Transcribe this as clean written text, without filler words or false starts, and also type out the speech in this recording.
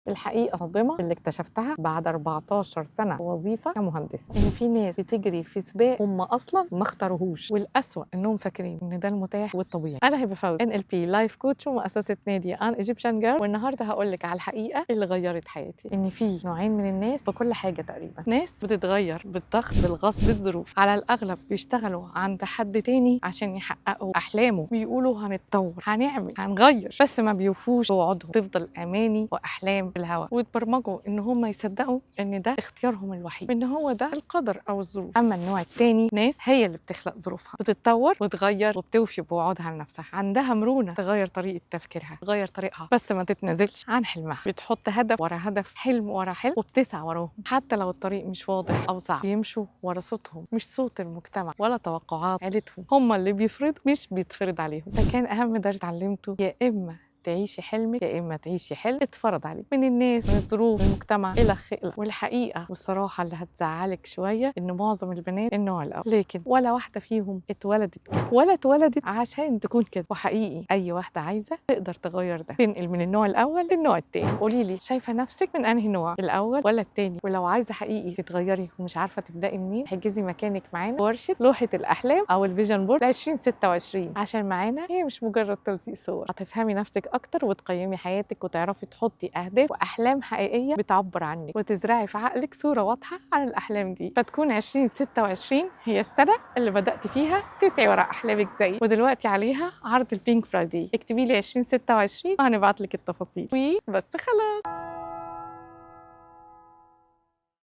الحقيقة صادمة اللي اكتشفتها بعد 14 سنة وظيفة كمهندسة، إن في ناس بتجري في سباق هم أصلا ما اختاروهوش، والأسوأ إنهم فاكرين إن ده المتاح والطبيعي. أنا هبة فوزي NLP لايف كوتش ومؤسسة نادي أن ايجيبشن جيرل، والنهاردة هقول لك على الحقيقة اللي غيرت حياتي. إن في نوعين من الناس في كل حاجة تقريبا، ناس بتتغير بالضغط بالغصب بالظروف، على الأغلب بيشتغلوا عند حد تاني عشان يحققوا أحلامه، بيقولوا هنتطور هنعمل هنغير، بس ما بيوفوش بوعودهم، تفضل أماني وأحلام في الهواء، ويتبرمجوا ان هم يصدقوا ان ده اختيارهم الوحيد، ان هو ده القدر او الظروف. اما النوع الثاني ناس هي اللي بتخلق ظروفها، بتتطور وتغير وبتوفي بوعودها لنفسها، عندها مرونه تغير طريقه تفكيرها تغير طريقها، بس ما تتنازلش عن حلمها، بتحط هدف ورا هدف حلم ورا حلم وبتسعى وراهم حتى لو الطريق مش واضح او صعب. بيمشوا ورا صوتهم مش صوت المجتمع ولا توقعات عيلتهم، هم اللي بيفرضوا مش بيتفرض عليهم. ده كان اهم درس اتعلمته، يا اما تعيشي حلمك يا اما تعيشي حلم اتفرض عليك من الناس من الظروف من المجتمع الى خلق. والحقيقه والصراحه اللي هتزعلك شويه ان معظم البنات النوع الاول، لكن ولا واحده فيهم اتولدت كده ولا اتولدت عشان تكون كده. وحقيقي اي واحده عايزه تقدر تغير ده، تنقل من النوع الاول للنوع التاني. قولي لي شايفه نفسك من انهي نوع، الاول ولا التاني؟ ولو عايزه حقيقي تتغيري ومش عارفه تبداي منين، حجزي مكانك معانا في ورشه لوحه الاحلام او الفيجن بورد 2026، عشان معانا هي مش مجرد تلزيق صور، هتفهمي نفسك اكتر وتقيمي حياتك وتعرفي تحطي اهداف واحلام حقيقيه بتعبر عنك، وتزرعي في عقلك صوره واضحه عن الاحلام دي، فتكون 2026 هي السنه اللي بدات فيها تسعي ورا احلامك زي. ودلوقتي عليها عرض البينك فرايداي، اكتبي لي 2026 وهنبعت لك التفاصيل وبس خلاص.